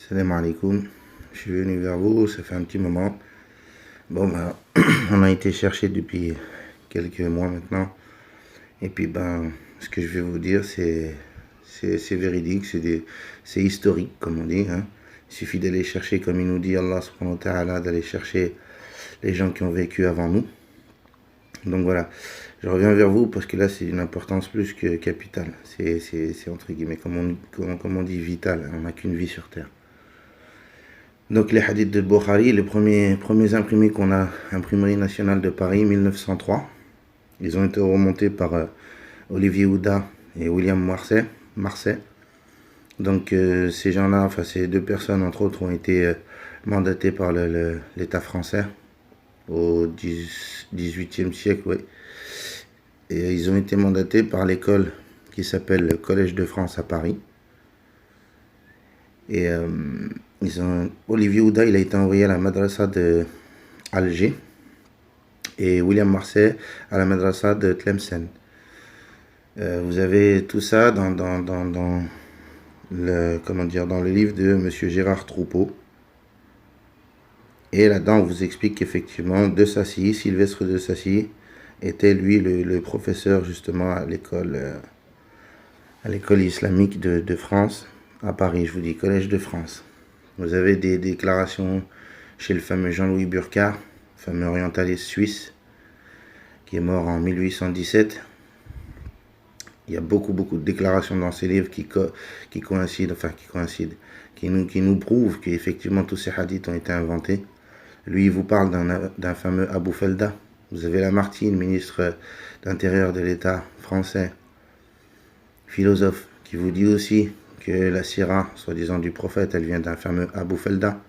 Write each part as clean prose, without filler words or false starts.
Salam alaikum, je suis venu vers vous, ça fait un petit moment. Bon, on a été chercher depuis quelques mois maintenant. Et puis, ce que je vais vous dire, c'est véridique, c'est historique, comme on dit. Hein. Il suffit d'aller chercher, comme il nous dit Allah subhanahu wa ta'ala, d'aller chercher les gens qui ont vécu avant nous. Donc voilà, je reviens vers vous parce que là, c'est une importance plus que capitale. C'est entre guillemets, comme on dit, vital. On n'a qu'une vie sur terre. Donc les hadiths de Bukhari, les premiers imprimés qu'on a, Imprimerie nationale de Paris, 1903. Ils ont été remontés par Olivier Houda et William Marcet. Donc ces gens-là, enfin ces deux personnes entre autres, ont été mandatées par l'État français au XVIIIe siècle, oui. Et ils ont été mandatés par l'école qui s'appelle le Collège de France à Paris. Et Olivier Houda, il a été envoyé à la madrasa de Alger et William Marcet à la madrasa de Tlemcen. Vous avez tout ça dans le livre de Monsieur Gérard Troupeau. Et là-dedans, on vous explique qu'effectivement, de Sacy, Sylvestre de Sacy, était lui le professeur justement à l'école islamique de France, à Paris, je vous dis, Collège de France. Vous avez des déclarations chez le fameux Jean-Louis Burckhardt, fameux orientaliste suisse, qui est mort en 1817. Il y a beaucoup de déclarations dans ces livres qui nous prouvent qu'effectivement tous ces hadiths ont été inventés. Lui, il vous parle d'un fameux Abou Felda. Vous avez Lamartine, ministre d'Intérieur de l'État français, philosophe, qui vous dit aussi que la sira, soi-disant du prophète, elle vient d'un fameux Abou Felda.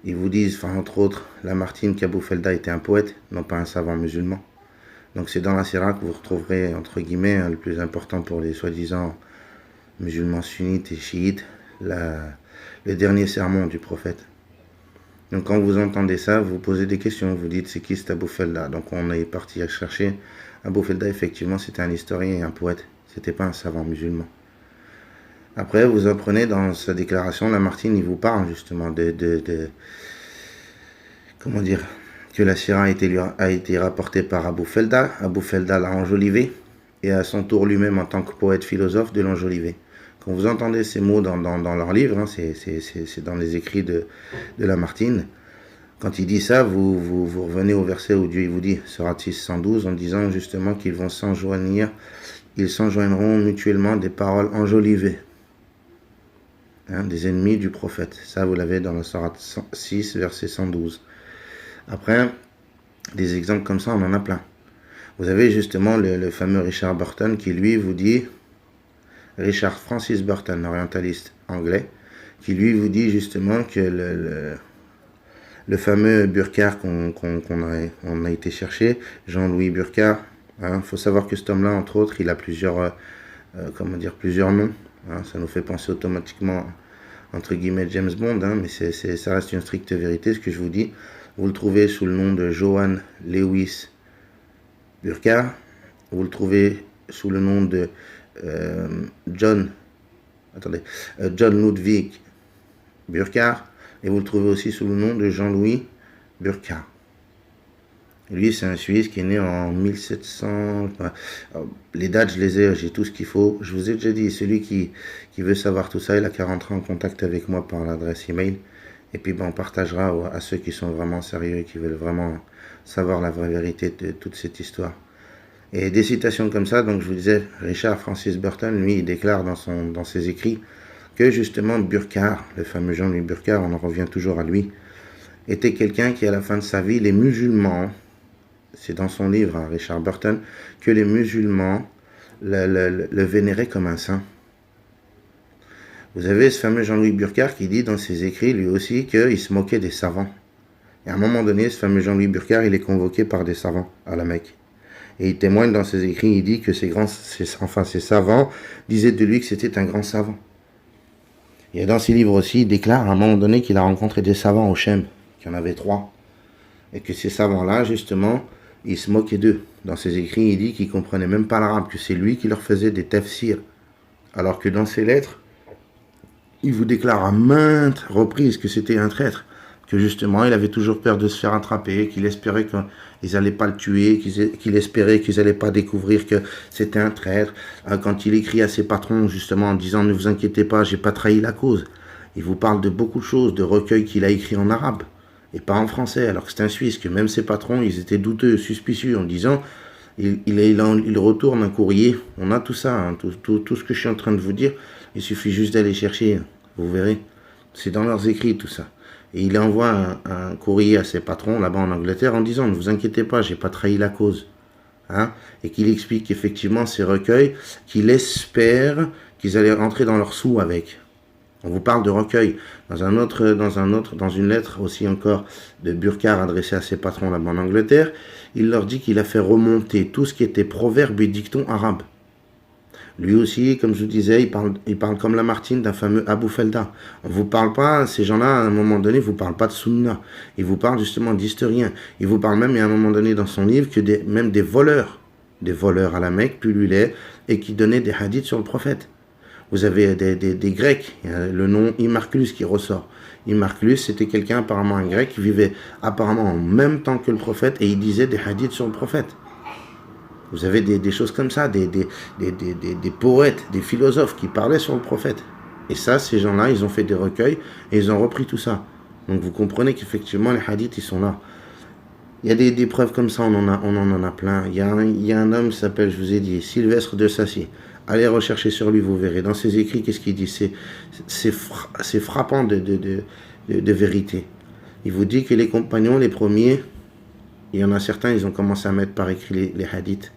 Ils vous disent, entre autres, Lamartine, qu'Abou Felda était un poète, non pas un savant musulman. Donc c'est dans la sira que vous retrouverez, entre guillemets, le plus important pour les soi-disant musulmans sunnites et chiites, le dernier sermon du prophète. Donc quand vous entendez ça, vous posez des questions, vous dites c'est qui cet Abou Felda? Donc on est parti à chercher. Abou Felda, effectivement, c'était un historien et un poète, c'était pas un savant musulman. Après, vous apprenez dans sa déclaration, Lamartine, il vous parle justement comment dire, que la sira a été rapportée par Abou Felda. Abou Felda l'a enjolivé, et à son tour lui-même, en tant que poète philosophe, de l'enjoliver. Quand vous entendez ces mots dans leur livre, hein, c'est dans les écrits de Lamartine, quand il dit ça, vous revenez au verset où Dieu il vous dit, Sourate 612, en disant justement qu'ils vont ils s'enjoindront mutuellement des paroles enjolivées. Hein, des ennemis du prophète. Ça, vous l'avez dans la Sourate 6, verset 112. Après, des exemples comme ça, on en a plein. Vous avez justement le fameux Richard Burton qui, lui, vous dit, Richard Francis Burton, orientaliste anglais, qui, lui, vous dit justement que le fameux Burckhardt qu'on a été chercher, Jean-Louis Burckhardt, faut savoir que cet homme-là, entre autres, il a plusieurs noms. Hein, ça nous fait penser automatiquement, entre guillemets, James Bond, hein, mais ça reste une stricte vérité, ce que je vous dis. Vous le trouvez sous le nom de Johann Lewis Burckhardt. Vous le trouvez sous le nom de John Ludwig Burckhardt. Et vous le trouvez aussi sous le nom de Jean-Louis Burckhardt. Lui, c'est un Suisse qui est né en 1700. Les dates, je les ai, j'ai tout ce qu'il faut. Je vous ai déjà dit, celui qui veut savoir tout ça, il a qu'à rentrer en contact avec moi par l'adresse email. Et puis, on partagera à ceux qui sont vraiment sérieux et qui veulent vraiment savoir la vraie vérité de toute cette histoire. Et des citations comme ça, donc je vous disais, Richard Francis Burton, lui, il déclare dans ses écrits que justement Burckhardt, le fameux Jean-Louis Burckhardt, on en revient toujours à lui, était quelqu'un qui, à la fin de sa vie, les musulmans, c'est dans son livre, hein, Richard Burton, que les musulmans le vénéraient comme un saint. Vous avez ce fameux Jean-Louis Burckhardt qui dit dans ses écrits, lui aussi, qu'il se moquait des savants. Et à un moment donné, ce fameux Jean-Louis Burckhardt, il est convoqué par des savants à la Mecque. Et il témoigne dans ses écrits, il dit que ces savants disaient de lui que c'était un grand savant. Et dans ses livres aussi, il déclare à un moment donné qu'il a rencontré des savants au Chem, qu'il y en avait 3. Et que ces savants-là, justement, il se moquait d'eux. Dans ses écrits, il dit qu'il ne comprenait même pas l'arabe, que c'est lui qui leur faisait des tafsirs. Alors que dans ses lettres, il vous déclare à maintes reprises que c'était un traître, que justement il avait toujours peur de se faire attraper, qu'il espérait qu'ils n'allaient pas le tuer, qu'il espérait qu'ils n'allaient pas découvrir que c'était un traître. Quand il écrit à ses patrons justement en disant « Ne vous inquiétez pas, j'ai pas trahi la cause », il vous parle de beaucoup de choses, de recueils qu'il a écrits en arabe et pas en français, alors que c'est un Suisse, que même ses patrons, ils étaient douteux, suspicieux, en disant il retourne un courrier. On a tout ça, hein, tout ce que je suis en train de vous dire, il suffit juste d'aller chercher, vous verrez. C'est dans leurs écrits tout ça. Et il envoie un courrier à ses patrons là-bas en Angleterre en disant « Ne vous inquiétez pas, j'ai pas trahi la cause. » Et qu'il explique effectivement ces recueils, qu'il espère qu'ils allaient rentrer dans leurs sous avec. On vous parle de recueil. Dans une lettre aussi encore de Burkhardt adressée à ses patrons là-bas en Angleterre, il leur dit qu'il a fait remonter tout ce qui était proverbes et dictons arabes. Lui aussi, comme je vous disais, il parle comme Lamartine d'un fameux Abu Felda. On ne vous parle pas, ces gens-là, à un moment donné, ne vous parlent pas de sunna. Ils vous parlent justement d'historiens. Ils vous parlent même, à un moment donné dans son livre, que même des voleurs à la Mecque, pullulaient, et qui donnaient des hadiths sur le prophète. Vous avez des Grecs, le nom Imarclus qui ressort. Imarclus, c'était quelqu'un, apparemment un Grec, qui vivait apparemment en même temps que le prophète, et il disait des hadiths sur le prophète. Vous avez des choses comme ça, des poètes, des philosophes qui parlaient sur le prophète. Et ça, ces gens-là, ils ont fait des recueils et ils ont repris tout ça. Donc vous comprenez qu'effectivement, les hadiths, ils sont là. Il y a des preuves comme ça, on en a plein. Il y a un homme qui s'appelle, je vous ai dit, Sylvestre de Sacy. Allez rechercher sur lui, vous verrez. Dans ses écrits, qu'est-ce qu'il dit? C'est frappant de vérité. Il vous dit que les compagnons, les premiers, il y en a certains, ils ont commencé à mettre par écrit les hadiths.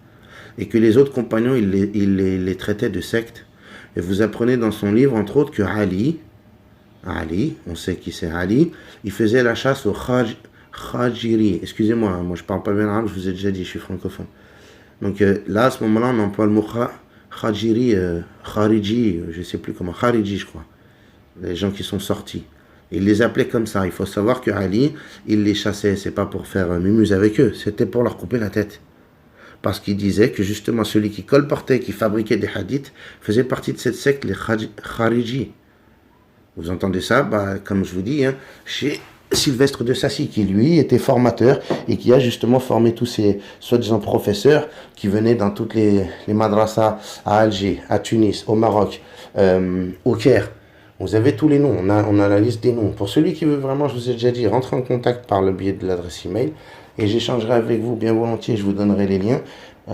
Et que les autres compagnons, ils les traitaient de sectes. Et vous apprenez dans son livre, entre autres, que Ali, on sait qui c'est Ali, il faisait la chasse au Khajiri. Excusez-moi, moi je parle pas bien arabe, je vous ai déjà dit, je suis francophone. Donc là, à ce moment-là, on emploie le mot Khajiri, Khariji, je sais plus comment, Khariji, je crois. Les gens qui sont sortis. Il les appelait comme ça. Il faut savoir que Ali, il les chassait. C'est pas pour faire mumuse avec eux, c'était pour leur couper la tête. Parce qu'il disait que justement celui qui colportait, qui fabriquait des hadiths, faisait partie de cette secte, les Khariji. Vous entendez ça, comme je vous dis, chez Sylvestre de Sacy, qui lui était formateur et qui a justement formé tous ces soi-disant professeurs qui venaient dans toutes les madrasas à Alger, à Tunis, au Maroc, au Caire. Vous avez tous les noms, on a la liste des noms. Pour celui qui veut vraiment, je vous ai déjà dit, rentrer en contact par le biais de l'adresse email et j'échangerai avec vous bien volontiers, je vous donnerai les liens.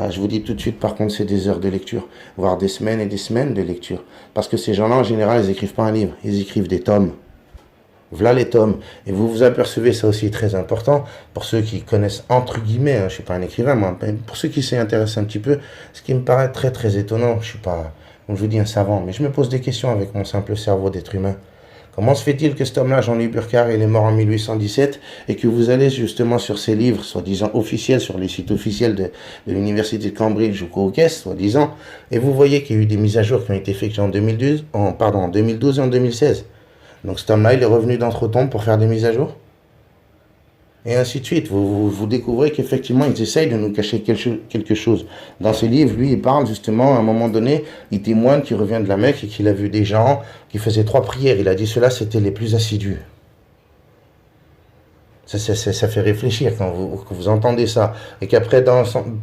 Je vous dis tout de suite, par contre, c'est des heures de lecture, voire des semaines et des semaines de lecture. Parce que ces gens-là, en général, ils n'écrivent pas un livre, ils écrivent des tomes. Voilà les tomes. Et vous vous apercevez, ça aussi très important, pour ceux qui connaissent, entre guillemets, je ne suis pas un écrivain, moi, mais pour ceux qui s'y intéressent un petit peu, ce qui me paraît très très étonnant, je ne suis pas, comme je vous dis, un savant, mais je me pose des questions avec mon simple cerveau d'être humain. Comment se fait-il que cet homme-là, Jean-Louis Burkhardt, il est mort en 1817 et que vous allez justement sur ces livres, soi-disant officiels, sur les sites officiels de l'université de Cambridge ou Co-Caisse, soi-disant, et vous voyez qu'il y a eu des mises à jour qui ont été effectuées en 2012 et en 2016. Donc cet homme-là, il est revenu d'entre-temps pour faire des mises à jour. Et ainsi de suite. Vous découvrez qu'effectivement, ils essayent de nous cacher quelque chose. Dans ce livre, lui, il parle justement, à un moment donné, il témoigne qu'il revient de la Mecque et qu'il a vu des gens qui faisaient 3 prières. Il a dit ceux-là, c'était les plus assidus. Ça fait réfléchir quand vous entendez ça. Et qu'après,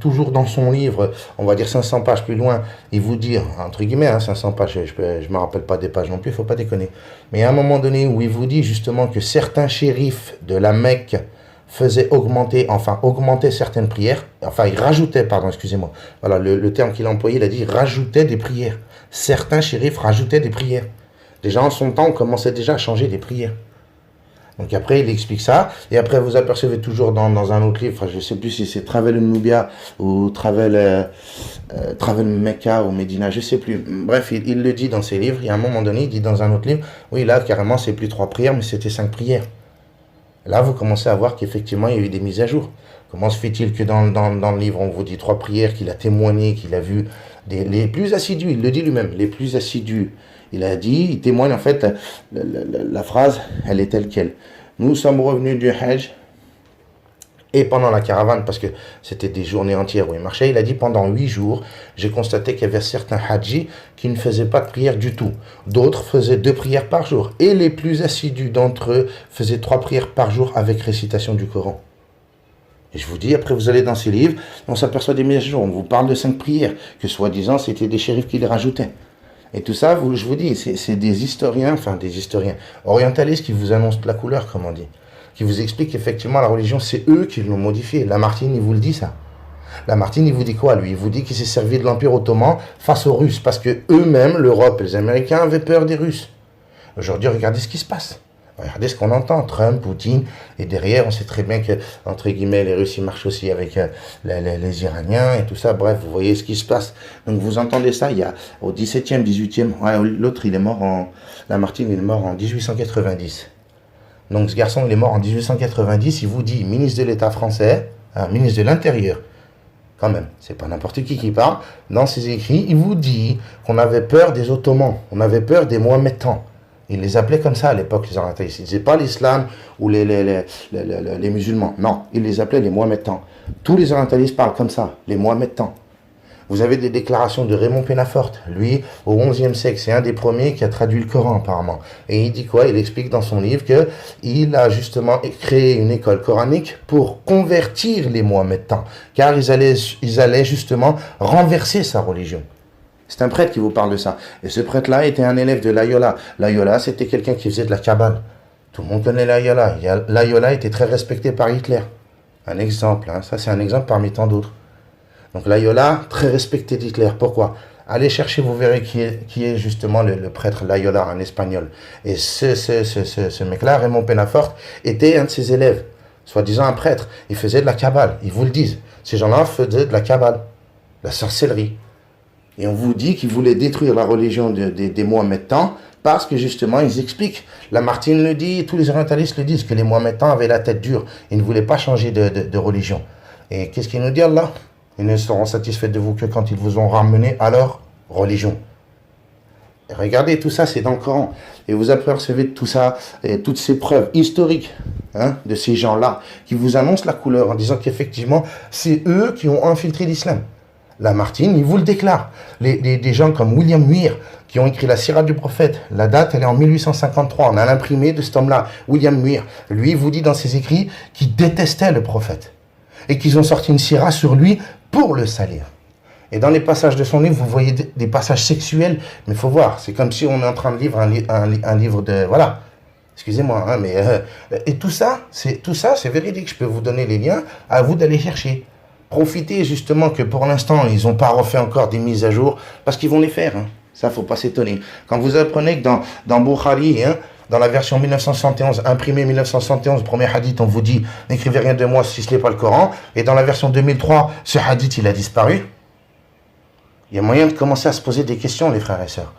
toujours dans son livre, on va dire 500 pages plus loin, il vous dit, entre guillemets, 500 pages, je ne me rappelle pas des pages non plus, il ne faut pas déconner. Mais à un moment donné où il vous dit justement que certains shérifs de la Mecque faisait augmenter certaines prières, il rajoutait, excusez-moi, voilà, le terme qu'il a employé, il a dit, rajoutait des prières. Certains shérifs rajoutaient des prières. Déjà en son temps, on commençait déjà à changer des prières. Donc après, il explique ça, et après vous apercevez toujours dans un autre livre, je ne sais plus si c'est Travel Nubia ou Travel Mecca ou Médina, je ne sais plus. Bref, il le dit dans ses livres, et à un moment donné, il dit dans un autre livre, oui là, carrément, c'est plus 3 prières, mais c'était 5 prières. Là, vous commencez à voir qu'effectivement, il y a eu des mises à jour. Comment se fait-il que dans le livre, on vous dit 3 prières, qu'il a témoigné, qu'il a vu les plus assidus, il le dit lui-même, les plus assidus. Il a dit, il témoigne en fait, la phrase, elle est telle quelle. Nous sommes revenus du Hajj, Et pendant la caravane, parce que c'était des journées entières où il marchait, il a dit pendant 8 jours, j'ai constaté qu'il y avait certains hadjis qui ne faisaient pas de prière du tout. D'autres faisaient 2 prières par jour. Et les plus assidus d'entre eux faisaient 3 prières par jour avec récitation du Coran. Et je vous dis, après vous allez dans ces livres, on s'aperçoit des mises à jour, on vous parle de 5 prières, que soi-disant c'était des shérifs qui les rajoutaient. Et tout ça, je vous dis, c'est des historiens orientalistes qui vous annoncent la couleur, comme on dit. Qui vous expliquent qu'effectivement la religion, c'est eux qui l'ont modifiée. Lamartine, il vous le dit ça. Lamartine, il vous dit quoi, lui? Il vous dit qu'il s'est servi de l'Empire ottoman face aux Russes, parce que eux-mêmes, l'Europe et les Américains avaient peur des Russes. Aujourd'hui, regardez ce qui se passe. Regardez ce qu'on entend, Trump, Poutine, et derrière, on sait très bien que, entre guillemets, les Russes, ils marchent aussi avec les Iraniens et tout ça. Bref, vous voyez ce qui se passe. Donc, vous entendez ça, il y a au 17e, 18e, l'autre, il est mort Lamartine, il est mort en 1890. Donc, ce garçon, il est mort en 1890, il vous dit, ministre de l'État français, ministre de l'Intérieur, quand même, c'est pas n'importe qui parle, dans ses écrits, il vous dit qu'on avait peur des Ottomans, on avait peur des Mohammedans. Ils les appelaient comme ça à l'époque, les orientalistes. Ils ne disaient pas l'islam ou les musulmans. Non, ils les appelaient les Mohammedans. Tous les orientalistes parlent comme ça, les Mohammedans. Vous avez des déclarations de Raymond Pénafort. Lui, au XIe siècle, c'est un des premiers qui a traduit le Coran apparemment. Et il dit quoi? Il explique dans son livre qu'il a justement créé une école coranique pour convertir les Mohammedans. Car ils allaient justement renverser sa religion. C'est un prêtre qui vous parle de ça. Et ce prêtre-là était un élève de l'Ayola. L'Ayola, c'était quelqu'un qui faisait de la Kabbale. Tout le monde connaît l'Ayola. L'Ayola était très respecté par Hitler. Un exemple, ça c'est un exemple parmi tant d'autres. Donc l'Ayola, très respecté d'Hitler. Pourquoi? Allez chercher, vous verrez qui est justement le prêtre l'Ayola, en espagnol. Et ce mec-là, Raymond Pénafort, était un de ses élèves. Soi-disant un prêtre. Il faisait de la Kabbale, ils vous le disent. Ces gens-là faisaient de la Kabbale, la sorcellerie. Et on vous dit qu'ils voulaient détruire la religion des Mohammedans parce que justement, ils expliquent. Lamartine le dit, tous les orientalistes le disent, que les Mohammedans avaient la tête dure. Ils ne voulaient pas changer de religion. Et qu'est-ce qu'il nous dit, Allah? Ils ne seront satisfaits de vous que quand ils vous ont ramené à leur religion. Et regardez, tout ça, c'est dans le Coran. Et vous apercevez tout ça, et toutes ces preuves historiques de ces gens-là qui vous annoncent la couleur en disant qu'effectivement, c'est eux qui ont infiltré l'islam. Lamartine, il vous le déclare. Des gens comme William Muir, qui ont écrit la Sira du prophète, la date, elle est en 1853, on a l'imprimé de cet homme-là, William Muir. Lui, il vous dit dans ses écrits qu'il détestait le prophète et qu'ils ont sorti une Sira sur lui pour le salir. Et dans les passages de son livre, vous voyez des passages sexuels, mais il faut voir, c'est comme si on est en train de lire un livre de... Voilà, excusez-moi, et tout ça, c'est véridique, je peux vous donner les liens, à vous d'aller chercher. Profitez justement que pour l'instant, ils n'ont pas refait encore des mises à jour, parce qu'ils vont les faire. Ça, faut pas s'étonner. Quand vous apprenez que dans Bukhari, dans la version 1971, imprimée 1971, premier hadith, on vous dit « N'écrivez rien de moi si ce n'est pas le Coran », et dans la version 2003, ce hadith, il a disparu. Il y a moyen de commencer à se poser des questions, les frères et sœurs.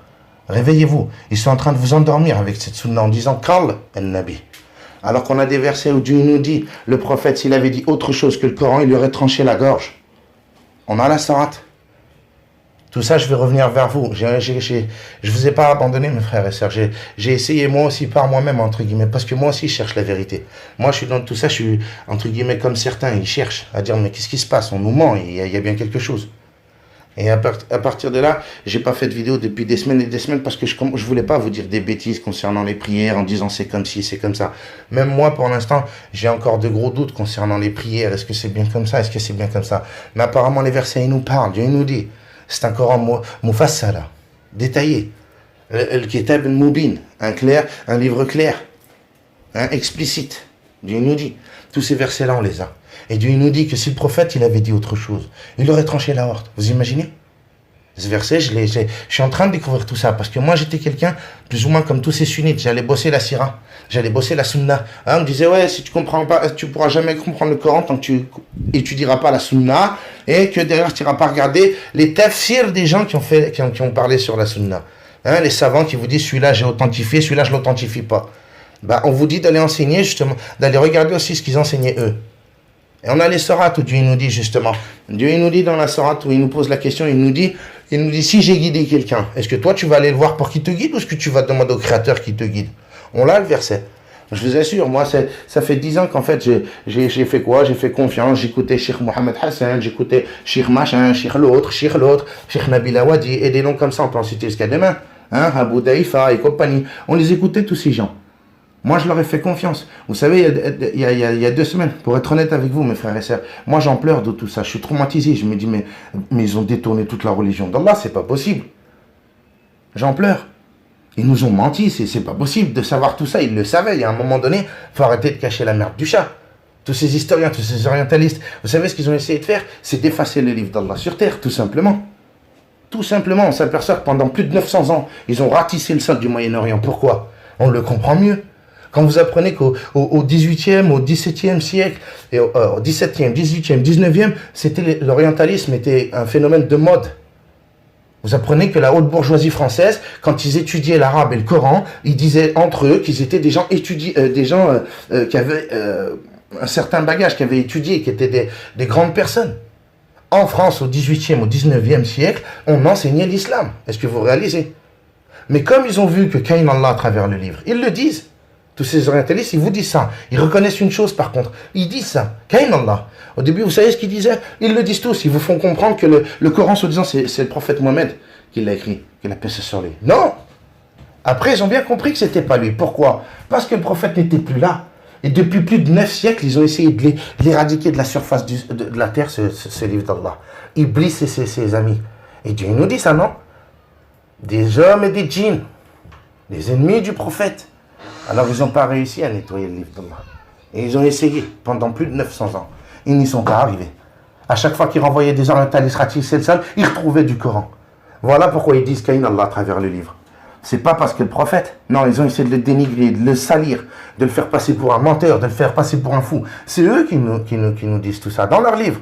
Réveillez-vous. Ils sont en train de vous endormir avec cette sunna en disant « Qal al-Nabi ». Alors qu'on a des versets où Dieu nous dit, le prophète, s'il avait dit autre chose que le Coran, il lui aurait tranché la gorge. On a la sourate. Tout ça, je vais revenir vers vous. Je ne vous ai pas abandonné, mes frères et sœurs. J'ai essayé moi aussi par moi-même, entre guillemets, parce que moi aussi, je cherche la vérité. Moi, je suis dans tout ça, je suis, entre guillemets, comme certains, ils cherchent à dire, mais qu'est-ce qui se passe? On nous ment, il y a bien quelque chose. Et à partir de là, j'ai pas fait de vidéo depuis des semaines et des semaines parce que je voulais pas vous dire des bêtises concernant les prières en disant c'est comme ci, c'est comme ça. Même moi, pour l'instant, j'ai encore de gros doutes concernant les prières. Est-ce que c'est bien comme ça? Est-ce que c'est bien comme ça? Mais apparemment, les versets, ils nous parlent. Dieu nous dit. C'est un Coran mufassala, détaillé. Le kitab al-mubin, un livre clair, explicite. Dieu nous dit. Tous ces versets-là, on les a. Et Dieu nous dit que si le prophète, il avait dit autre chose, il aurait tranché la horte. Vous imaginez? Ce verset, je suis en train de découvrir tout ça, parce que moi, j'étais quelqu'un, plus ou moins comme tous ces sunnites. J'allais bosser la sira, j'allais bosser la sunna. On me disait, ouais, si tu comprends pas, tu pourras jamais comprendre le Coran tant que tu étudieras pas la sunna, et que derrière, tu n'iras pas regarder les tafsirs des gens qui ont parlé sur la sunna. Les savants qui vous disent, celui-là, j'ai authentifié, celui-là, je l'authentifie pas. On vous dit d'aller enseigner, justement, d'aller regarder aussi ce qu'ils enseignaient eux. Et on a les sourates où Dieu nous dit justement, Dieu nous dit dans la sourate où il nous pose la question, il nous dit si j'ai guidé quelqu'un, est-ce que toi tu vas aller le voir pour qu'il te guide ou est-ce que tu vas demander au Créateur qu'il te guide? On l'a le verset. Je vous assure, moi, ça fait 10 ans qu'en fait, j'ai fait quoi? J'ai fait confiance, j'écoutais Cheikh Mohamed Hassan, j'écoutais Cheikh Machin, Cheikh l'autre, Cheikh Nabil Awadi, et des noms comme ça, on peut en citer jusqu'à demain. Hein, Abu Daïfa et compagnie. On les écoutait, tous ces gens. Moi, je leur ai fait confiance. Vous savez, il y a 2 semaines, pour être honnête avec vous, mes frères et sœurs, moi, j'en pleure de tout ça. Je suis traumatisé. Je me dis, mais ils ont détourné toute la religion d'Allah, c'est pas possible. J'en pleure. Ils nous ont menti, c'est pas possible de savoir tout ça. Ils le savaient. Il y a un moment donné, il faut arrêter de cacher la merde du chat. Tous ces historiens, tous ces orientalistes, vous savez ce qu'ils ont essayé de faire? C'est d'effacer le livre d'Allah sur terre, tout simplement. Tout simplement, on s'aperçoit que pendant plus de 900 ans, ils ont ratissé le sol du Moyen-Orient. Pourquoi? On le comprend mieux. Quand vous apprenez qu'au 18e, au 17e siècle, et au 17e, 18e, 19e, l'orientalisme était un phénomène de mode. Vous apprenez que la haute bourgeoisie française, quand ils étudiaient l'arabe et le Coran, ils disaient entre eux qu'ils étaient des gens qui avaient un certain bagage, qui avaient étudié, qui étaient des grandes personnes. En France, au 18e, au 19e siècle, on enseignait l'islam. Est-ce que vous réalisez? Mais comme ils ont vu que Kain Allah à travers le livre, ils le disent. Tous ces orientalistes, ils vous disent ça. Ils reconnaissent une chose par contre. Ils disent ça. Kain Allah. Au début, vous savez ce qu'ils disaient? Ils le disent tous. Ils vous font comprendre que le Coran, soi-disant, c'est le prophète Mohammed qui l'a écrit, qui l'a passé sur lui. Non. Après, ils ont bien compris que c'était pas lui. Pourquoi? Parce que le prophète n'était plus là. Et depuis plus de 9 siècles, ils ont essayé de l'éradiquer de la surface de la terre, ce livre d'Allah. Iblis et ses amis. Et Dieu nous dit ça, non? Des hommes et des djinns, des ennemis du prophète. Alors ils n'ont pas réussi à nettoyer le livre d'Allah. Et ils ont essayé pendant plus de 900 ans. Ils n'y sont pas arrivés. À chaque fois qu'ils renvoyaient des orientalistes ratisser le sol, ils retrouvaient du Coran. Voilà pourquoi ils disent Kain Allah à travers le livre. C'est pas parce que le prophète, non, ils ont essayé de le dénigrer, de le salir, de le faire passer pour un menteur, de le faire passer pour un fou. C'est eux qui nous disent tout ça dans leur livre.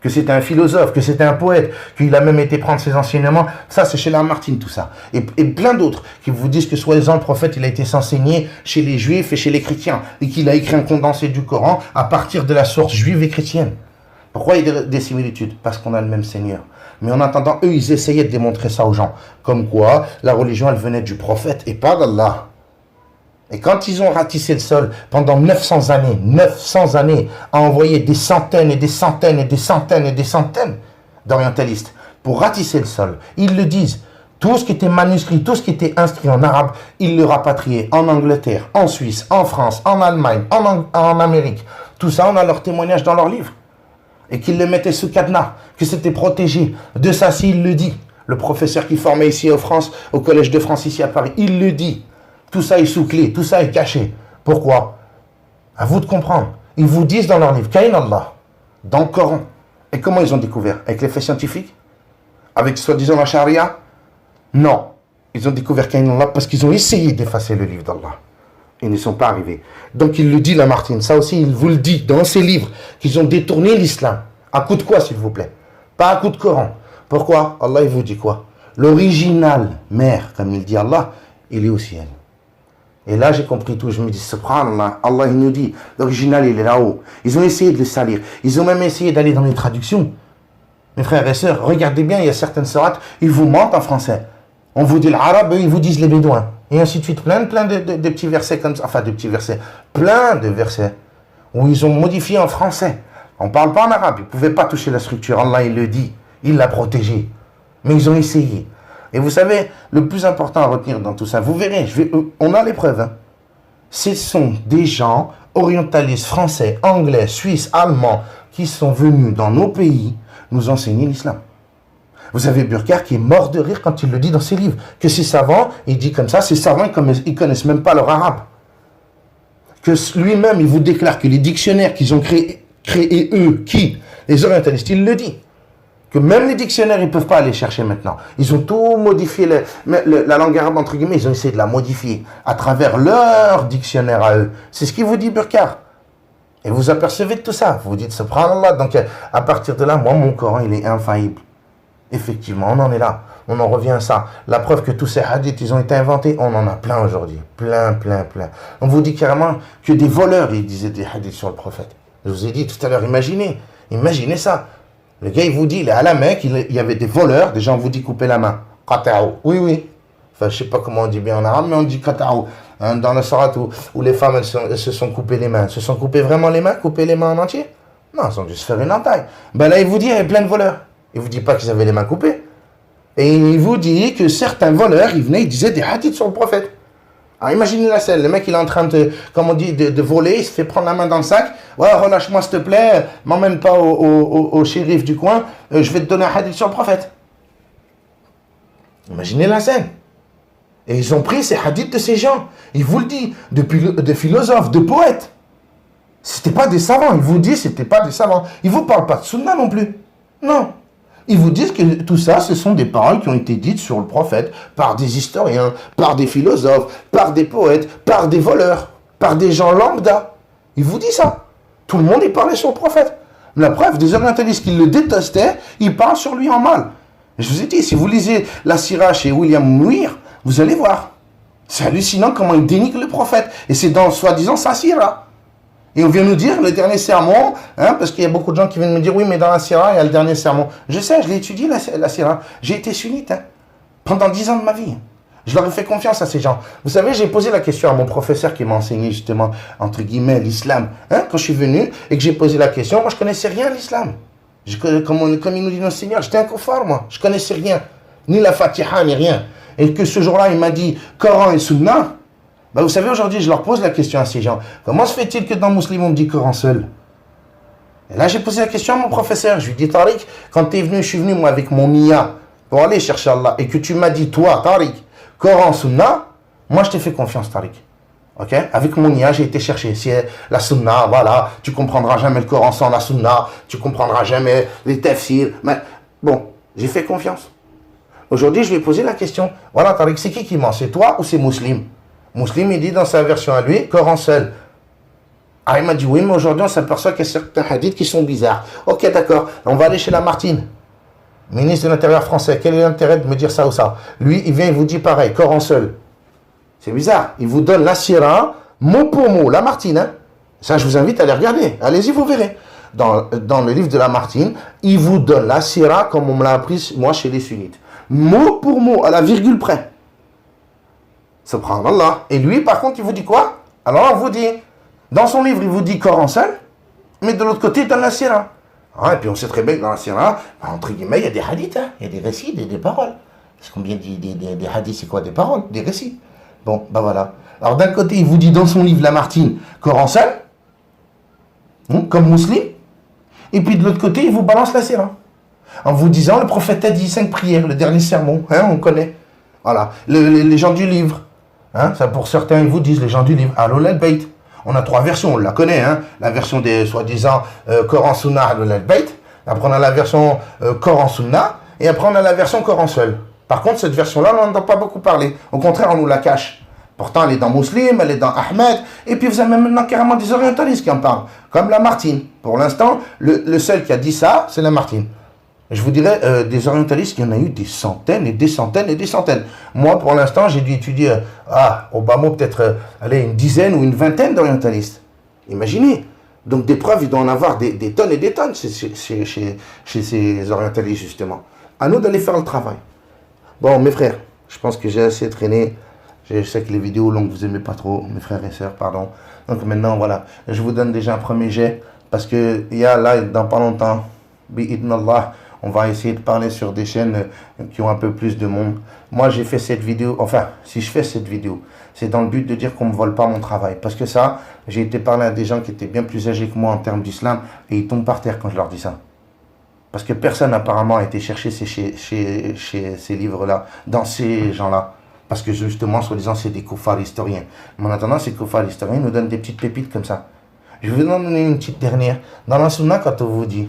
Que c'était un philosophe, que c'était un poète, qu'il a même été prendre ses enseignements. Ça, c'est chez Lamartine, tout ça. Et plein d'autres qui vous disent que soi-disant le prophète, il a été s'enseigner chez les juifs et chez les chrétiens. Et qu'il a écrit un condensé du Coran à partir de la source juive et chrétienne. Pourquoi il y a des similitudes? Parce qu'on a le même Seigneur. Mais en attendant, eux, ils essayaient de démontrer ça aux gens. Comme quoi, la religion, elle venait du prophète et pas d'Allah. Et quand ils ont ratissé le sol pendant 900 années, à envoyer des centaines et des centaines et des centaines et des centaines d'orientalistes pour ratisser le sol, ils le disent. Tout ce qui était manuscrit, tout ce qui était inscrit en arabe, ils le rapatriaient en Angleterre, en Suisse, en France, en Allemagne, en Amérique. Tout ça, on a leur témoignage dans leurs livres. Et qu'ils le mettaient sous cadenas, que c'était protégé. De ça, il le dit. Le professeur qui formait ici en France, au Collège de France, ici à Paris, il le dit. Tout ça est sous clé, tout ça est caché. Pourquoi? À vous de comprendre. Ils vous disent dans leur livre, Kain Allah, dans le Coran. Et comment ils ont découvert? Avec les faits scientifiques? Avec soi-disant la charia? Non. Ils ont découvert Kain Allah parce qu'ils ont essayé d'effacer le livre d'Allah. Ils n'y sont pas arrivés. Donc il le dit, Lamartine. Ça aussi, il vous le dit dans ses livres, qu'ils ont détourné l'islam. À coup de quoi, s'il vous plaît? Pas à coup de Coran. Pourquoi? Allah, il vous dit quoi? L'original mère, comme il dit Allah, il est au ciel. Et là, j'ai compris tout. Je me dis, subhanallah, Allah, il nous dit, l'original, il est là-haut. Ils ont essayé de le salir. Ils ont même essayé d'aller dans les traductions. Mes frères et sœurs, regardez bien, il y a certaines sourates, ils vous mentent en français. On vous dit l'arabe, eux, ils vous disent les bédouins. Et ainsi de suite. Plein de petits versets comme ça. Enfin, de petits versets. Plein de versets où ils ont modifié en français. On ne parle pas en arabe. Ils ne pouvaient pas toucher la structure. Allah, il le dit. Il l'a protégé. Mais ils ont essayé. Et vous savez, le plus important à retenir dans tout ça, vous verrez, on a les preuves. Hein. Ce sont des gens orientalistes, français, anglais, suisses, allemands, qui sont venus dans nos pays nous enseigner l'islam. Vous avez Burkhardt qui est mort de rire quand il le dit dans ses livres. Que ces savants, il dit comme ça, ces savants, ils connaissent même pas leur arabe. Que lui-même, il vous déclare que les dictionnaires qu'ils ont créés eux, qui? Les orientalistes, il le dit. Que même les dictionnaires, ils ne peuvent pas aller chercher maintenant. Ils ont tout modifié, la langue arabe, entre guillemets, ils ont essayé de la modifier à travers leur dictionnaire à eux. C'est ce qu'il vous dit, Burkhardt. Et vous apercevez de tout ça. Vous vous dites, subhanallah. Donc, à partir de là, moi, mon Coran, il est infaillible. Effectivement, on en est là. On en revient à ça. La preuve que tous ces hadiths, ils ont été inventés, on en a plein aujourd'hui. Plein. On vous dit carrément que des voleurs, ils disaient des hadiths sur le prophète. Je vous ai dit tout à l'heure, imaginez ça. Le gars, il vous dit, il est à la Mecque, il y avait des voleurs, des gens vous dit couper la main. Qata'u. Oui. Enfin, je sais pas comment on dit bien en arabe, mais on dit qata'u. hein, dans la sourate où les femmes elles se sont coupées les mains. Elles se sont coupées vraiment les mains, coupées les mains en entier? Non, elles ont juste fait une entaille. Ben là, il vous dit, il y avait plein de voleurs. Il vous dit pas qu'ils avaient les mains coupées. Et il vous dit que certains voleurs, ils venaient, ils disaient des hadiths sur le prophète. Alors imaginez la scène, le mec il est en train de, comme on dit, de voler, il se fait prendre la main dans le sac. Ouais, relâche-moi s'il te plaît, m'emmène pas au shérif du coin, je vais te donner un hadith sur le prophète. Imaginez la scène. Et ils ont pris ces hadiths de ces gens. Il vous le dit, de philosophes, de poètes. C'était pas des savants, il vous dit c'était pas des savants. Ils vous parlent pas de sunna non plus. Non. Ils vous disent que tout ça, ce sont des paroles qui ont été dites sur le prophète par des historiens, par des philosophes, par des poètes, par des voleurs, par des gens lambda. Ils vous disent ça. Tout le monde y parlait sur le prophète. La preuve, des orientalistes qui le détestaient, ils parlent sur lui en mal. Je vous ai dit, si vous lisez la Sira chez William Muir, vous allez voir. C'est hallucinant comment il dénigre le prophète. Et c'est dans, soi-disant, sa Sira. Et on vient nous dire le dernier sermon, hein, parce qu'il y a beaucoup de gens qui viennent me dire, oui, mais dans la Sira, il y a le dernier sermon. Je sais, je l'ai étudié, la Sira. J'ai été sunnite, hein, pendant 10 ans de ma vie. Je leur ai fait confiance à ces gens. Vous savez, j'ai posé la question à mon professeur qui m'a enseigné, justement, entre guillemets, l'islam. Hein, quand je suis venu et que j'ai posé la question, moi, je connaissais rien à l'islam. Comme il nous dit notre Seigneur, j'étais un kuffar, moi. Je connaissais rien. Ni la Fatiha, ni rien. Et que ce jour-là, il m'a dit, Coran et Sunna. Ben, vous savez, aujourd'hui, je leur pose la question à ces gens. Comment se fait-il que dans le musulman, on me dit Coran seul? Et là, j'ai posé la question à mon professeur. Je lui dis, Tariq, quand tu es venu, je suis venu, moi, avec mon Mia, pour aller chercher Allah, et que tu m'as dit, toi, Tariq, Coran, Sunna, moi, je t'ai fait confiance, Tariq. Ok? Avec mon Mia, j'ai été chercher. Si la Sunna, voilà, tu comprendras jamais le Coran sans la Sunna, tu comprendras jamais les tafsirs. Mais bon, j'ai fait confiance. Aujourd'hui, je lui ai posé la question. Voilà, Tariq, c'est qui ment? C'est toi ou c'est Muslim? Muslim, il dit dans sa version à lui, Coran seul. Ah, il m'a dit, oui, mais aujourd'hui, on s'aperçoit qu'il y a certains hadiths qui sont bizarres. Ok, d'accord, on va aller chez Lamartine, ministre de l'Intérieur français. Quel est l'intérêt de me dire ça ou ça? Lui, il vient, il vous dit pareil, Coran seul. C'est bizarre. Il vous donne la Sira, mot pour mot, Lamartine. Hein? Ça, je vous invite à aller regarder. Allez-y, vous verrez. Dans le livre de Lamartine, il vous donne la Sira comme on me l'a appris, moi, chez les sunnites. Mot pour mot, à la virgule près. Subhanallah. Et lui, par contre, il vous dit quoi? Alors, on vous dit, dans son livre, il vous dit Coran seul, mais de l'autre côté, il donne la Sira. Ah, et puis, on sait très bien que dans la Sira, entre guillemets, il y a des hadiths, hein, il y a des récits, des paroles. Parce qu'on vient des hadiths, c'est quoi? Des paroles, des récits. Bon, ben voilà. Alors, d'un côté, il vous dit dans son livre, Lamartine, Coran seul, comme musulman, et puis de l'autre côté, il vous balance la Sira. En vous disant, le prophète a dit 5 prières, le dernier sermon, hein, on connaît. Voilà. Les gens du livre. Hein, ça pour certains, ils vous disent, les gens du livre, Ahlul al-Bayt. On a 3 versions, on la connaît, hein. La version des soi-disant Coran Sunna Ahlul al-Bayt. Après, on a la version Coran Sunna. Et après, on a la version Coran seul. Par contre, cette version-là, on n'en entend pas beaucoup parler. Au contraire, on nous la cache. Pourtant, elle est dans Muslim, elle est dans Ahmed. Et puis, vous avez maintenant carrément des orientalistes qui en parlent. Comme Lamartine. Pour l'instant, le seul qui a dit ça, c'est Lamartine. Je vous dirais, des orientalistes, il y en a eu des centaines et des centaines et des centaines. Moi, pour l'instant, j'ai dû étudier, au bas mot, peut-être une dizaine ou une vingtaine d'orientalistes. Imaginez. Donc, des preuves, il doit en avoir des tonnes et des tonnes chez ces orientalistes, justement. À nous d'aller faire le travail. Bon, mes frères, je pense que j'ai assez traîné. Je sais que les vidéos longues, vous n'aimez pas trop, mes frères et sœurs, pardon. Donc, maintenant, voilà. Je vous donne déjà un premier jet. Parce qu'il y a là, dans pas longtemps, bi'idnallah, on va essayer de parler sur des chaînes qui ont un peu plus de monde. Moi, j'ai fait cette vidéo, enfin, si je fais cette vidéo, c'est dans le but de dire qu'on ne me vole pas mon travail. Parce que ça, j'ai été parler à des gens qui étaient bien plus âgés que moi en termes d'islam, et ils tombent par terre quand je leur dis ça. Parce que personne apparemment a été chercher ces livres-là, dans ces gens-là. Parce que justement, soi-disant, c'est des koufars historiens. Mais en attendant, ces koufars historiens nous donnent des petites pépites comme ça. Je vais vous en donner une petite dernière. Dans la sunna, quand on vous dit,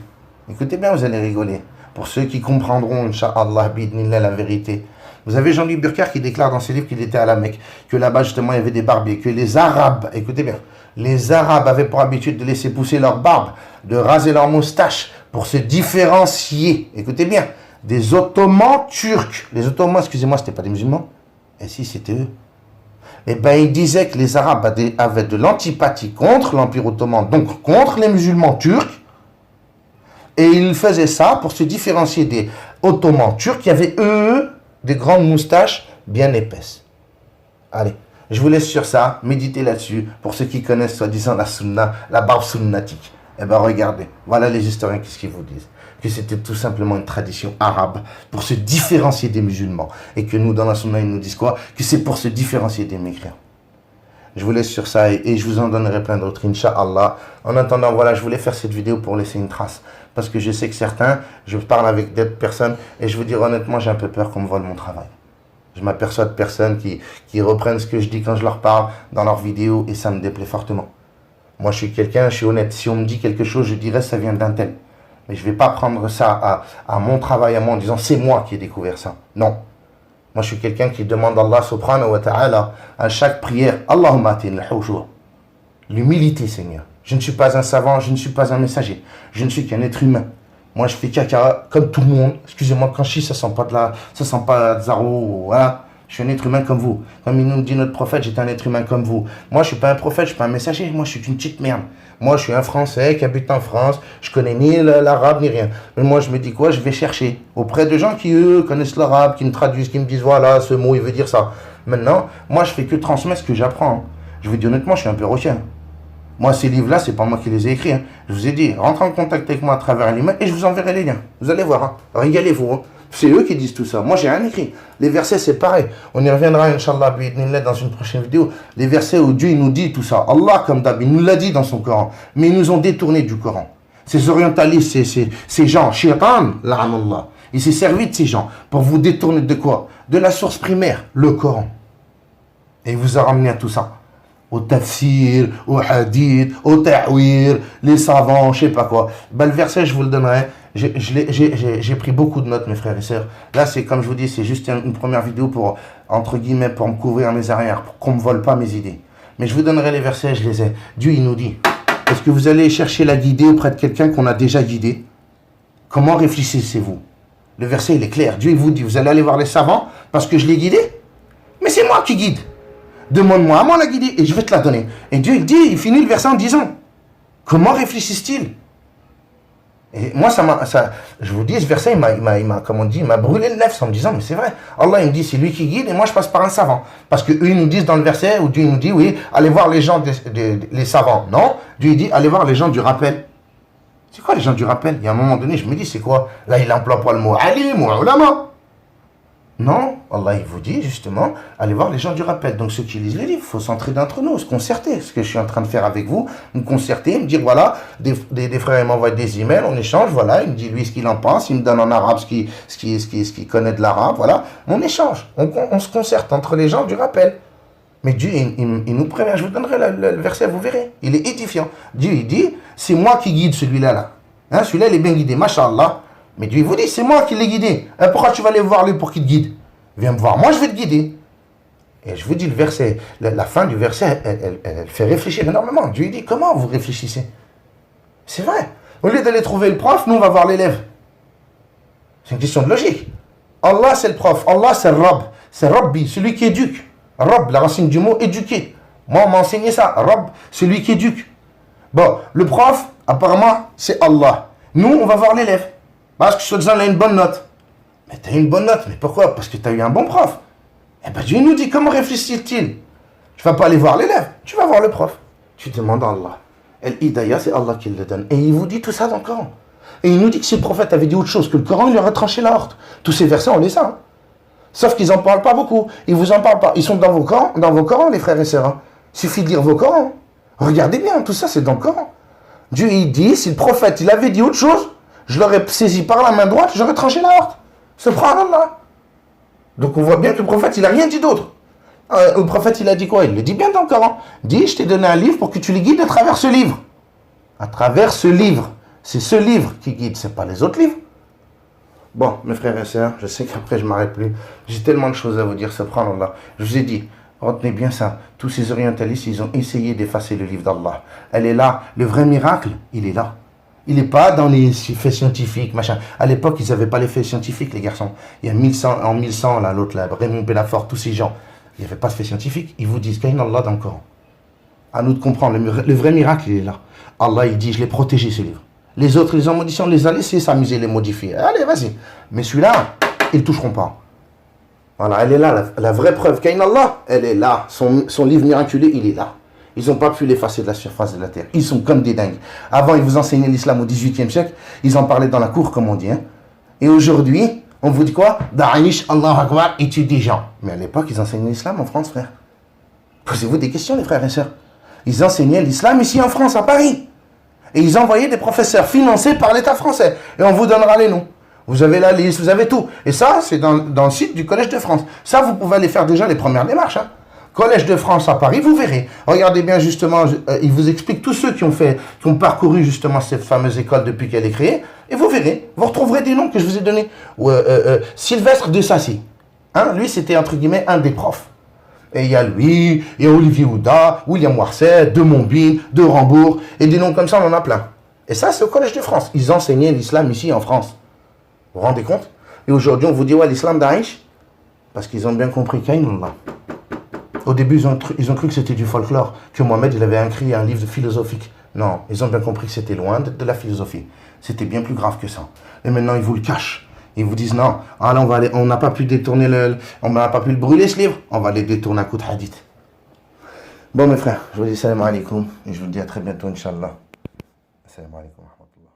écoutez bien, vous allez rigoler. Pour ceux qui comprendront, Inch'Allah, bidnillah, la vérité. Vous avez Jean-Louis Burkhardt qui déclare dans ses livres qu'il était à la Mecque, que là-bas, justement, il y avait des barbiers, que les Arabes, écoutez bien, les Arabes avaient pour habitude de laisser pousser leur barbe, de raser leur moustache, pour se différencier, écoutez bien, des Ottomans turcs. Les Ottomans, excusez-moi, c'était pas des musulmans? Et si, c'était eux. Eh bien, ils disaient que les Arabes avaient de l'antipathie contre l'Empire ottoman, donc contre les musulmans turcs. Et ils faisaient ça pour se différencier des Ottomans turcs qui avaient, eux, des grandes moustaches bien épaisses. Allez, Je vous laisse sur ça, méditez là-dessus. Pour ceux qui connaissent soi-disant la sunna, la barbe sunnatique. Eh bien regardez, voilà les historiens qu'est-ce qu'ils vous disent. Que c'était tout simplement une tradition arabe pour se différencier des musulmans. Et que nous, dans la sunna, ils nous disent quoi? Que c'est pour se différencier des mécréants. Je vous laisse sur ça et je vous en donnerai plein d'autres, Inch'Allah. En attendant, voilà, je voulais faire cette vidéo pour laisser une trace. Parce que je sais que certains, je parle avec d'autres personnes et je vous dis honnêtement, j'ai un peu peur qu'on me vole mon travail. Je m'aperçois de personnes qui reprennent ce que je dis quand je leur parle dans leurs vidéos et ça me déplaît fortement. Moi, je suis quelqu'un, je suis honnête. Si on me dit quelque chose, je dirais ça vient d'un tel. Mais je ne vais pas prendre ça à mon travail, à moi, en disant c'est moi qui ai découvert ça. Non. Moi, je suis quelqu'un qui demande à Allah subhanahu wa ta'ala à chaque prière, Allahumma atin al-hujur. L'humilité, Seigneur. Je ne suis pas un savant, je ne suis pas un messager. Je ne suis qu'un être humain. Moi, je fais caca comme tout le monde. Excusez-moi, quand je chie, ça sent pas de zaro, voilà. Je suis un être humain comme vous. Comme il nous dit notre prophète, j'étais un être humain comme vous. Moi, je ne suis pas un prophète, je ne suis pas un messager. Moi, je suis une petite merde. Moi, je suis un Français qui habite en France. Je connais ni l'arabe ni rien. Mais moi, je me dis quoi? Je vais chercher auprès de gens qui, eux, connaissent l'arabe, qui me traduisent, qui me disent, voilà, ce mot, il veut dire ça. Maintenant, moi, je fais que transmettre ce que j'apprends. Je vous dis honnêtement, je suis un peu requin. Moi, ces livres-là, c'est pas moi qui les ai écrits. Je vous ai dit, rentrez en contact avec moi à travers l'email et je vous enverrai les liens. Vous allez voir, régalez-vous. C'est eux qui disent tout ça. Moi, j'ai rien écrit. Les versets, c'est pareil. On y reviendra, Inch'Allah, dans une prochaine vidéo. Les versets où Dieu il nous dit tout ça. Allah, comme d'habitude, il nous l'a dit dans son Coran. Mais ils nous ont détourné du Coran. Ces orientalistes, ces gens, Shaitan, la'anallah. Il s'est servi de ces gens pour vous détourner de quoi? De la source primaire, le Coran. Et il vous a ramené à tout ça. Au tafsir, au hadith, au ta'wir, les savants, je sais pas quoi. Ben, le verset, je vous le donnerai. J'ai pris beaucoup de notes, mes frères et sœurs. Là, c'est comme je vous dis, c'est juste une première vidéo pour, entre guillemets, pour me couvrir mes arrières, pour qu'on ne me vole pas mes idées. Mais je vous donnerai les versets, je les ai. Dieu, il nous dit, est-ce que vous allez chercher la guider auprès de quelqu'un qu'on a déjà guidé? Comment réfléchissez-vous? Le verset, il est clair. Dieu, il vous dit, vous allez aller voir les savants parce que je l'ai guidé? Mais c'est moi qui guide. Demande-moi à moi la guider et je vais te la donner. Et Dieu, il dit, il finit le verset en disant, comment réfléchissent-ils? Et moi, je vous dis, ce verset, il m'a brûlé le nez en me disant, mais c'est vrai. Allah, il me dit, c'est lui qui guide et moi, je passe par un savant. Parce que eux, ils nous disent dans le verset où Dieu nous dit, oui, allez voir les gens, les savants. Non, Dieu, il dit, allez voir les gens du rappel. C'est quoi les gens du rappel? Il y a un moment donné, je me dis, c'est quoi? Là, il n'emploie pas le mot alim ou ulama. Non, Allah, il vous dit justement, allez voir les gens du rappel. Donc ceux qui lisent les livres, il faut s'entraider entre nous, se concerter. Ce que je suis en train de faire avec vous, me concerter, me dire voilà, des frères, ils m'envoient des emails, on échange, voilà, il me dit lui ce qu'il en pense, il me donne en arabe ce qu'il connaît de l'arabe, voilà, on échange, on se concerte entre les gens du rappel. Mais Dieu, il nous prévient, je vous donnerai le verset, vous verrez, il est édifiant. Dieu, il dit, c'est moi qui guide celui-là, là. Hein, celui-là, il est bien guidé, masha'Allah. Mais Dieu, il vous dit, c'est moi qui l'ai guidé. Hein, pourquoi tu vas aller voir lui pour qu'il te guide? Viens me voir, moi je vais te guider. Et je vous dis, le verset, la fin du verset, elle fait réfléchir énormément. Dieu dit, comment vous réfléchissez? C'est vrai. Au lieu d'aller trouver le prof, nous on va voir l'élève. C'est une question de logique. Allah c'est le prof, Allah c'est le Rabb. C'est Rabbi, celui qui éduque. Rabb, la racine du mot éduquer. Moi on m'a enseigné ça. Rabb, celui qui éduque. Bon, le prof, apparemment, c'est Allah. Nous, on va voir l'élève. Parce que soi-disant, il a une bonne note. Mais tu as une bonne note. Mais pourquoi? Parce que tu as eu un bon prof. Eh bien, Dieu nous dit, comment réfléchit-il? Tu ne vas pas aller voir l'élève, tu vas voir le prof. Tu demandes à Allah. El-Hidayah, c'est Allah qui le donne. Et il vous dit tout ça dans le Coran. Et il nous dit que si le prophète avait dit autre chose que le Coran, il aurait tranché la horte. Tous ces versets, on les a. Hein. Sauf qu'ils n'en parlent pas beaucoup. Ils ne vous en parlent pas. Ils sont dans vos Corans, les frères et sœurs. Hein. Il suffit de lire vos Corans. Regardez bien, tout ça, c'est dans le Coran. Dieu, il dit, si le prophète, il avait dit autre chose, je l'aurais saisi par la main droite, j'aurais tranché la horte. Subhanallah. Donc on voit bien que le prophète, il n'a rien dit d'autre. Le prophète, il a dit quoi? Il le dit bien dans le Coran. Dit, je t'ai donné un livre pour que tu les guides à travers ce livre. À travers ce livre. C'est ce livre qui guide, c'est pas les autres livres. Bon, mes frères et sœurs, je sais qu'après je m'arrête plus. J'ai tellement de choses à vous dire, subhanallah. Je vous ai dit, retenez bien ça. Tous ces orientalistes, ils ont essayé d'effacer le livre d'Allah. Elle est là. Le vrai miracle, il est là. Il n'est pas dans les faits scientifiques, machin. À l'époque, ils n'avaient pas les faits scientifiques, les garçons. Il y a 1100, en 1100, là, l'autre, là, Raymond Benafort, tous ces gens. Il n'y avait pas de faits scientifiques. Ils vous disent qu'il y a Allah dans le Coran. À nous de comprendre. Le vrai miracle, il est là. Allah, il dit, je l'ai protégé, ce livre. Les autres, les modifiés, on les a laissés s'amuser, les modifier. Allez, vas-y. Mais celui-là, ils ne toucheront pas. Voilà, elle est là, la vraie preuve. Qu'Ain Allah, elle est là. Son livre miraculé, il est là. Ils n'ont pas pu l'effacer de la surface de la terre. Ils sont comme des dingues. Avant, ils vous enseignaient l'islam au XVIIIe siècle. Ils en parlaient dans la cour, comme on dit. Hein. Et aujourd'hui, on vous dit quoi? Da'ish, Allah Akbar, et tue des gens. Mais à l'époque, ils enseignaient l'islam en France, frère. Posez-vous des questions, les frères et sœurs. Ils enseignaient l'islam ici en France, à Paris. Et ils envoyaient des professeurs financés par l'État français. Et on vous donnera les noms. Vous avez la liste, vous avez tout. Et ça, c'est dans le site du Collège de France. Ça, vous pouvez aller faire déjà les premières démarches. Hein. Collège de France à Paris, vous verrez. Regardez bien justement, il vous explique tous ceux qui ont parcouru justement cette fameuse école depuis qu'elle est créée. Et vous verrez, vous retrouverez des noms que je vous ai donnés. Sylvestre de Sassy. Hein, lui, c'était entre guillemets un des profs. Et il y a lui, il y a Olivier Houda, William Warset, de Montbine, de Rambourg, et des noms comme ça, on en a plein. Et ça, c'est au Collège de France. Ils enseignaient l'islam ici en France. Vous vous rendez compte? Et aujourd'hui, on vous dit, ouais, l'islam Daesh, parce qu'ils ont bien compris qu'Ain Allah. Au début, ils ont cru que c'était du folklore, que Mohamed, il avait écrit un livre philosophique. Non, ils ont bien compris que c'était loin de la philosophie. C'était bien plus grave que ça. Et maintenant, ils vous le cachent. Ils vous disent, non, ah là, on n'a pas pu détourner on n'a pas pu le brûler, ce livre. On va les détourner à coup de hadith. Bon, mes frères, je vous dis salam alaikum. Et je vous dis à très bientôt, Inch'Allah. Salam alaikum wa rahmatullah.